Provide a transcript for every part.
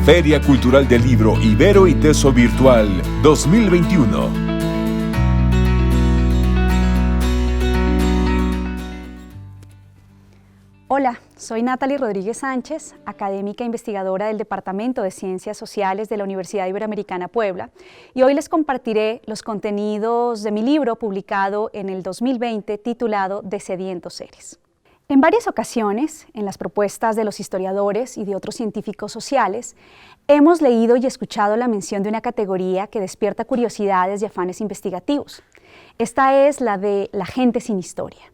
Feria Cultural del Libro Ibero y Teso Virtual 2021. Hola, soy Natalie Rodríguez Sánchez, académica e investigadora del Departamento de Ciencias Sociales de la Universidad Iberoamericana Puebla, y hoy les compartiré los contenidos de mi libro publicado en el 2020 titulado De sedientos seres. En varias ocasiones, en las propuestas de los historiadores y de otros científicos sociales, hemos leído y escuchado la mención de una categoría que despierta curiosidades y afanes investigativos. Esta es la de la gente sin historia.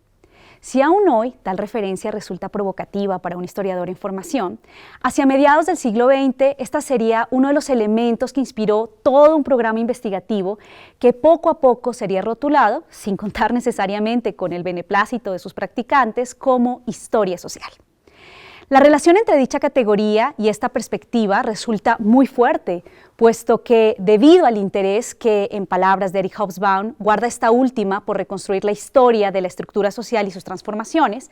Si aún hoy tal referencia resulta provocativa para un historiador en formación, hacia mediados del siglo XX esta sería uno de los elementos que inspiró todo un programa investigativo que poco a poco sería rotulado, sin contar necesariamente con el beneplácito de sus practicantes, como historia social. La relación entre dicha categoría y esta perspectiva resulta muy fuerte, puesto que debido al interés que, en palabras de Eric Hobsbawm, guarda esta última por reconstruir la historia de la estructura social y sus transformaciones,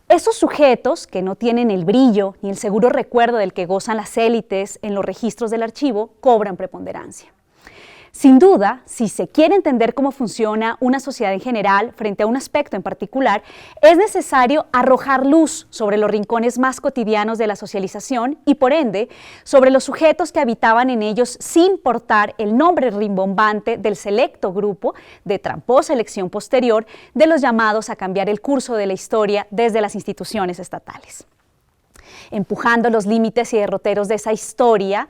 esos sujetos que no tienen el brillo ni el seguro recuerdo del que gozan las élites en los registros del archivo cobran preponderancia. Sin duda, si se quiere entender cómo funciona una sociedad en general frente a un aspecto en particular, es necesario arrojar luz sobre los rincones más cotidianos de la socialización y, por ende, sobre los sujetos que habitaban en ellos sin portar el nombre rimbombante del selecto grupo de tramposa elección posterior de los llamados a cambiar el curso de la historia desde las instituciones estatales. Empujando los límites y derroteros de esa historia,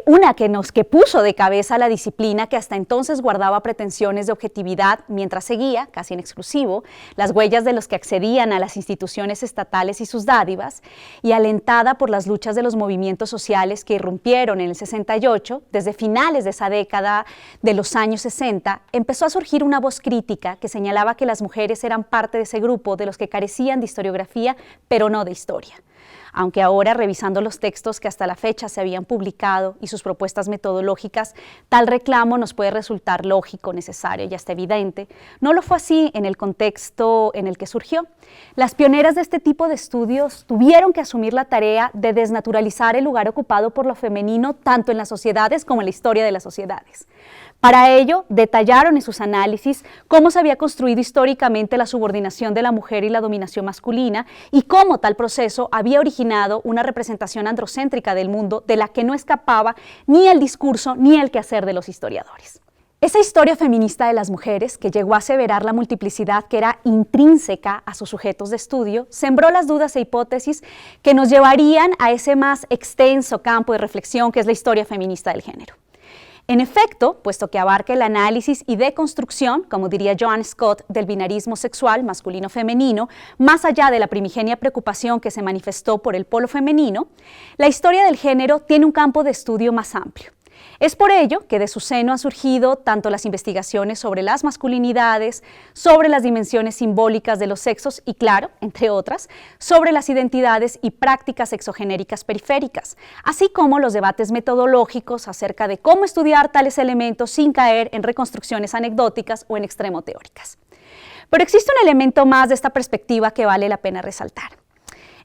una que puso de cabeza la disciplina que hasta entonces guardaba pretensiones de objetividad mientras seguía, casi en exclusivo, las huellas de los que accedían a las instituciones estatales y sus dádivas, y alentada por las luchas de los movimientos sociales que irrumpieron en el 68, desde finales de esa década de los años 60, empezó a surgir una voz crítica que señalaba que las mujeres eran parte de ese grupo de los que carecían de historiografía, pero no de historia. Aunque ahora, revisando los textos que hasta la fecha se habían publicado y sus propuestas metodológicas, tal reclamo nos puede resultar lógico, necesario y hasta evidente, no lo fue así en el contexto en el que surgió. Las pioneras de este tipo de estudios tuvieron que asumir la tarea de desnaturalizar el lugar ocupado por lo femenino tanto en las sociedades como en la historia de las sociedades. Para ello, detallaron en sus análisis cómo se había construido históricamente la subordinación de la mujer y la dominación masculina y cómo tal proceso había originado una representación androcéntrica del mundo de la que no escapaba ni el discurso ni el quehacer de los historiadores. Esa historia feminista de las mujeres, que llegó a aseverar la multiplicidad que era intrínseca a sus sujetos de estudio, sembró las dudas e hipótesis que nos llevarían a ese más extenso campo de reflexión que es la historia feminista del género. En efecto, puesto que abarca el análisis y deconstrucción, como diría Joan Scott, del binarismo sexual masculino-femenino, más allá de la primigenia preocupación que se manifestó por el polo femenino, la historia del género tiene un campo de estudio más amplio. Es por ello que de su seno han surgido tanto las investigaciones sobre las masculinidades, sobre las dimensiones simbólicas de los sexos y, claro, entre otras, sobre las identidades y prácticas sexogenéricas periféricas, así como los debates metodológicos acerca de cómo estudiar tales elementos sin caer en reconstrucciones anecdóticas o en extremo teóricas. Pero existe un elemento más de esta perspectiva que vale la pena resaltar.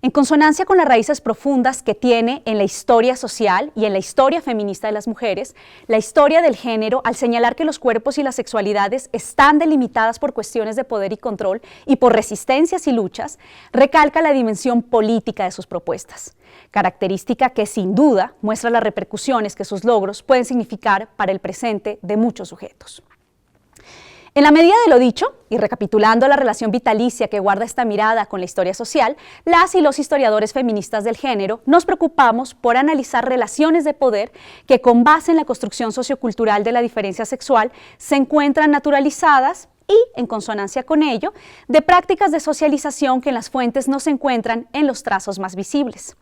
En consonancia con las raíces profundas que tiene en la historia social y en la historia feminista de las mujeres, la historia del género, al señalar que los cuerpos y las sexualidades están delimitadas por cuestiones de poder y control y por resistencias y luchas, recalca la dimensión política de sus propuestas, característica que sin duda muestra las repercusiones que sus logros pueden significar para el presente de muchos sujetos. En la medida de lo dicho, y recapitulando la relación vitalicia que guarda esta mirada con la historia social, las y los historiadores feministas del género nos preocupamos por analizar relaciones de poder que, con base en la construcción sociocultural de la diferencia sexual, se encuentran naturalizadas y, en consonancia con ello, de prácticas de socialización que en las fuentes no se encuentran en los trazos más visibles.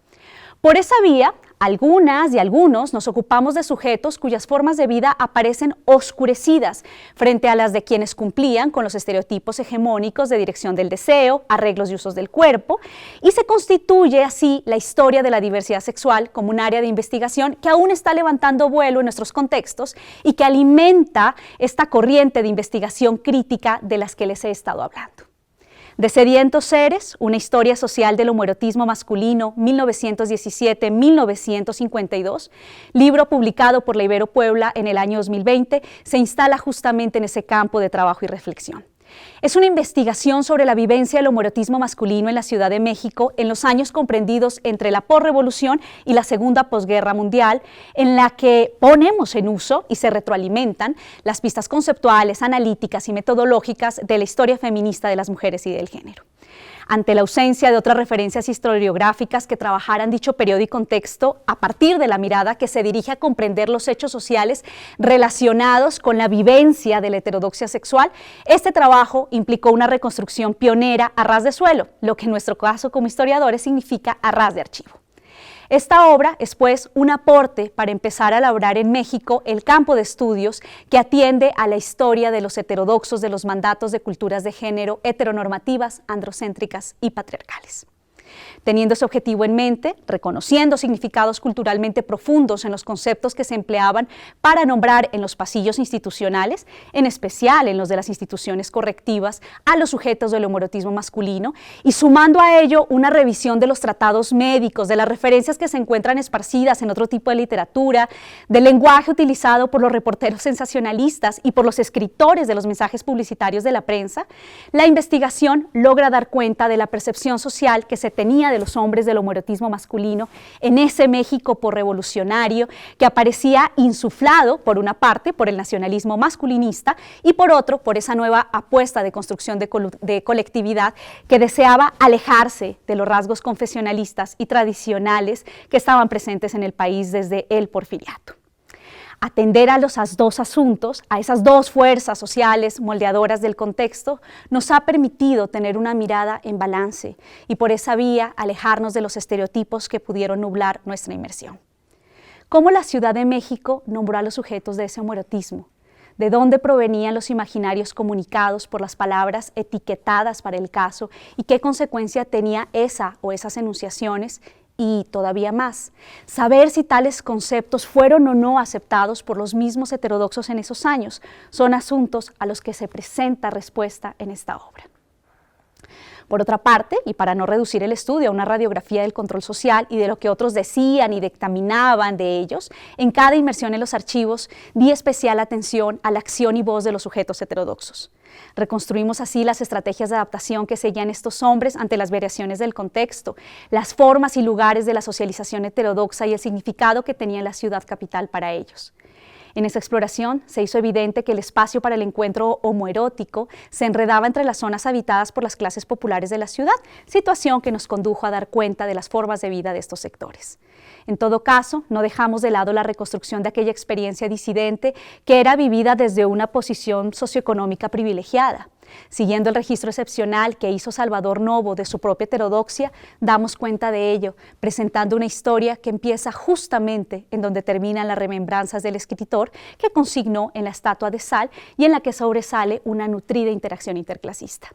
Por esa vía, algunas y algunos nos ocupamos de sujetos cuyas formas de vida aparecen oscurecidas frente a las de quienes cumplían con los estereotipos hegemónicos de dirección del deseo, arreglos y usos del cuerpo, y se constituye así la historia de la diversidad sexual como un área de investigación que aún está levantando vuelo en nuestros contextos y que alimenta esta corriente de investigación crítica de las que les he estado hablando. De Sedientos Seres, una historia social del homoerotismo masculino, 1917-1952, libro publicado por la Ibero Puebla en el año 2020, se instala justamente en ese campo de trabajo y reflexión. Es una investigación sobre la vivencia del homoerotismo masculino en la Ciudad de México en los años comprendidos entre la posrevolución y la segunda posguerra mundial, en la que ponemos en uso y se retroalimentan las pistas conceptuales, analíticas y metodológicas de la historia feminista de las mujeres y del género. Ante la ausencia de otras referencias historiográficas que trabajaran dicho periodo y contexto a partir de la mirada que se dirige a comprender los hechos sociales relacionados con la vivencia de la heterodoxia sexual, este trabajo implicó una reconstrucción pionera a ras de suelo, lo que en nuestro caso como historiadores significa a ras de archivo. Esta obra es, pues, un aporte para empezar a elaborar en México el campo de estudios que atiende a la historia de los heterodoxos de los mandatos de culturas de género heteronormativas, androcéntricas y patriarcales. Teniendo ese objetivo en mente, reconociendo significados culturalmente profundos en los conceptos que se empleaban para nombrar en los pasillos institucionales, en especial en los de las instituciones correctivas, a los sujetos del homoerotismo masculino, y sumando a ello una revisión de los tratados médicos, de las referencias que se encuentran esparcidas en otro tipo de literatura, del lenguaje utilizado por los reporteros sensacionalistas y por los escritores de los mensajes publicitarios de la prensa, la investigación logra dar cuenta de la percepción social que se tenía de los hombres del homoerotismo masculino en ese México posrevolucionario que aparecía insuflado, por una parte, por el nacionalismo masculinista y por otro, por esa nueva apuesta de construcción de colectividad que deseaba alejarse de los rasgos confesionalistas y tradicionales que estaban presentes en el país desde el porfiriato. Atender a los dos asuntos, a esas dos fuerzas sociales moldeadoras del contexto, nos ha permitido tener una mirada en balance y por esa vía alejarnos de los estereotipos que pudieron nublar nuestra inmersión. ¿Cómo la Ciudad de México nombró a los sujetos de ese homoerotismo? ¿De dónde provenían los imaginarios comunicados por las palabras etiquetadas para el caso y qué consecuencia tenía esa o esas enunciaciones? Y todavía más, saber si tales conceptos fueron o no aceptados por los mismos heterodoxos en esos años son asuntos a los que se presenta respuesta en esta obra. Por otra parte, y para no reducir el estudio a una radiografía del control social y de lo que otros decían y dictaminaban de ellos, en cada inmersión en los archivos di especial atención a la acción y voz de los sujetos heterodoxos. Reconstruimos así las estrategias de adaptación que seguían estos hombres ante las variaciones del contexto, las formas y lugares de la socialización heterodoxa y el significado que tenía la ciudad capital para ellos. En esa exploración se hizo evidente que el espacio para el encuentro homoerótico se enredaba entre las zonas habitadas por las clases populares de la ciudad, situación que nos condujo a dar cuenta de las formas de vida de estos sectores. En todo caso, no dejamos de lado la reconstrucción de aquella experiencia disidente que era vivida desde una posición socioeconómica privilegiada. Siguiendo el registro excepcional que hizo Salvador Novo de su propia heterodoxia, damos cuenta de ello, presentando una historia que empieza justamente en donde terminan las remembranzas del escritor que consignó en la estatua de sal y en la que sobresale una nutrida interacción interclasista.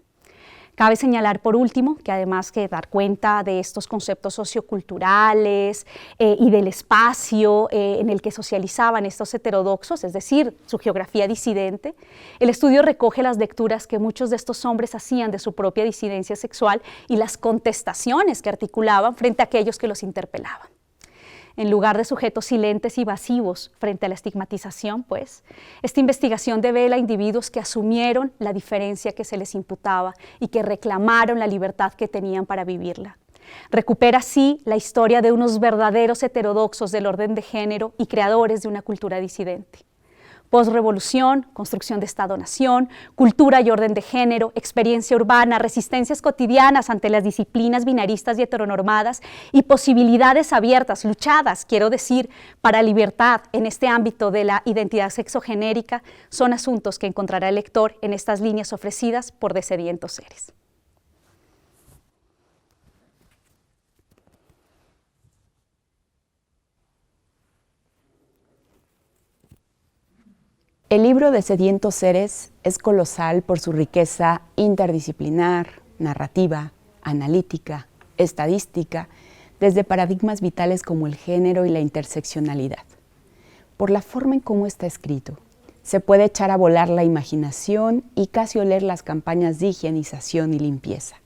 Cabe señalar por último que además que dar cuenta de estos conceptos socioculturales y del espacio en el que socializaban estos heterodoxos, es decir, su geografía disidente, el estudio recoge las lecturas que muchos de estos hombres hacían de su propia disidencia sexual y las contestaciones que articulaban frente a aquellos que los interpelaban. En lugar de sujetos silentes y evasivos frente a la estigmatización, pues, esta investigación devela a individuos que asumieron la diferencia que se les imputaba y que reclamaron la libertad que tenían para vivirla. Recupera así la historia de unos verdaderos heterodoxos del orden de género y creadores de una cultura disidente. Posrevolución, construcción de Estado-nación, cultura y orden de género, experiencia urbana, resistencias cotidianas ante las disciplinas binaristas y heteronormadas y posibilidades abiertas, luchadas, quiero decir, para libertad en este ámbito de la identidad sexogenérica, son asuntos que encontrará el lector en estas líneas ofrecidas por De Sedientos Seres. El libro de Sedientos Seres es colosal por su riqueza interdisciplinar, narrativa, analítica, estadística, desde paradigmas vitales como el género y la interseccionalidad. Por la forma en cómo está escrito, se puede echar a volar la imaginación y casi oler las campañas de higienización y limpieza,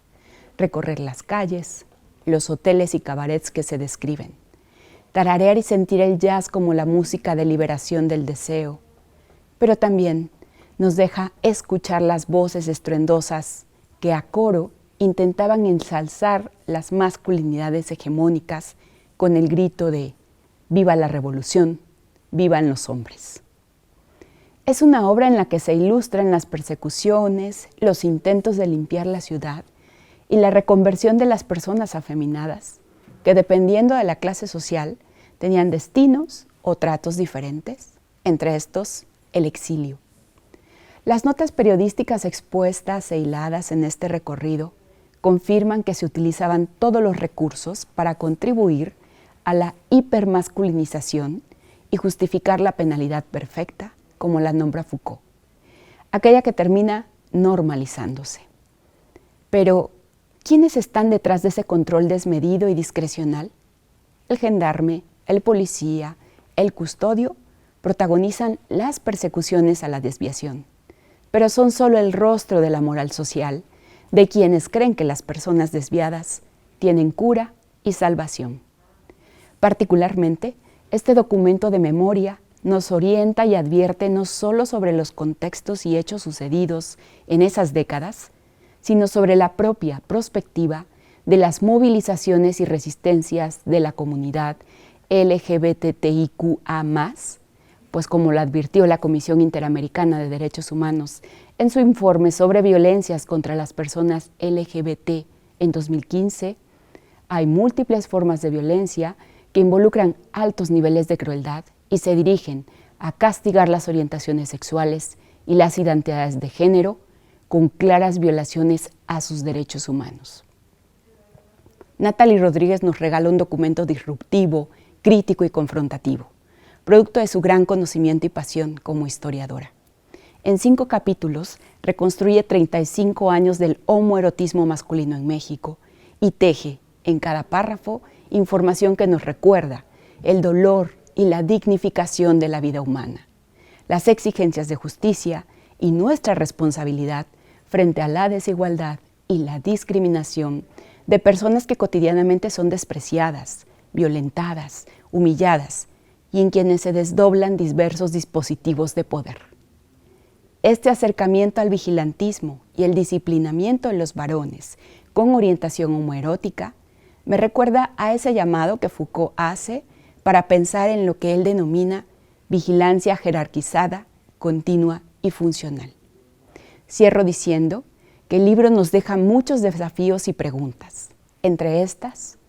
recorrer las calles, los hoteles y cabarets que se describen, tararear y sentir el jazz como la música de liberación del deseo, pero también nos deja escuchar las voces estruendosas que a coro intentaban ensalzar las masculinidades hegemónicas con el grito de «Viva la revolución, vivan los hombres». Es una obra en la que se ilustran las persecuciones, los intentos de limpiar la ciudad y la reconversión de las personas afeminadas, que dependiendo de la clase social tenían destinos o tratos diferentes, entre estos el exilio. Las notas periodísticas expuestas e hiladas en este recorrido confirman que se utilizaban todos los recursos para contribuir a la hipermasculinización y justificar la penalidad perfecta, como la nombra Foucault, aquella que termina normalizándose. Pero, ¿quiénes están detrás de ese control desmedido y discrecional? El gendarme, el policía, el custodio protagonizan las persecuciones a la desviación, pero son solo el rostro de la moral social de quienes creen que las personas desviadas tienen cura y salvación. Particularmente, este documento de memoria nos orienta y advierte no solo sobre los contextos y hechos sucedidos en esas décadas, sino sobre la propia prospectiva de las movilizaciones y resistencias de la comunidad LGBTIQA+, pues como lo advirtió la Comisión Interamericana de Derechos Humanos en su informe sobre violencias contra las personas LGBT en 2015, hay múltiples formas de violencia que involucran altos niveles de crueldad y se dirigen a castigar las orientaciones sexuales y las identidades de género con claras violaciones a sus derechos humanos. Natalie Rodríguez nos regala un documento disruptivo, crítico y confrontativo, producto de su gran conocimiento y pasión como historiadora. En 5 capítulos reconstruye 35 años del homoerotismo masculino en México y teje en cada párrafo información que nos recuerda el dolor y la dignificación de la vida humana, las exigencias de justicia y nuestra responsabilidad frente a la desigualdad y la discriminación de personas que cotidianamente son despreciadas, violentadas, humilladas y en quienes se desdoblan diversos dispositivos de poder. Este acercamiento al vigilantismo y el disciplinamiento de los varones con orientación homoerótica me recuerda a ese llamado que Foucault hace para pensar en lo que él denomina vigilancia jerarquizada, continua y funcional. Cierro diciendo que el libro nos deja muchos desafíos y preguntas. Entre estas,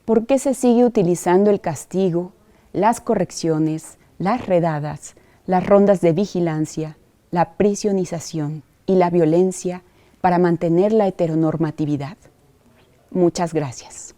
¿por qué se sigue utilizando el castigo, las correcciones, las redadas, las rondas de vigilancia, la prisionización y la violencia para mantener la heteronormatividad? Muchas gracias.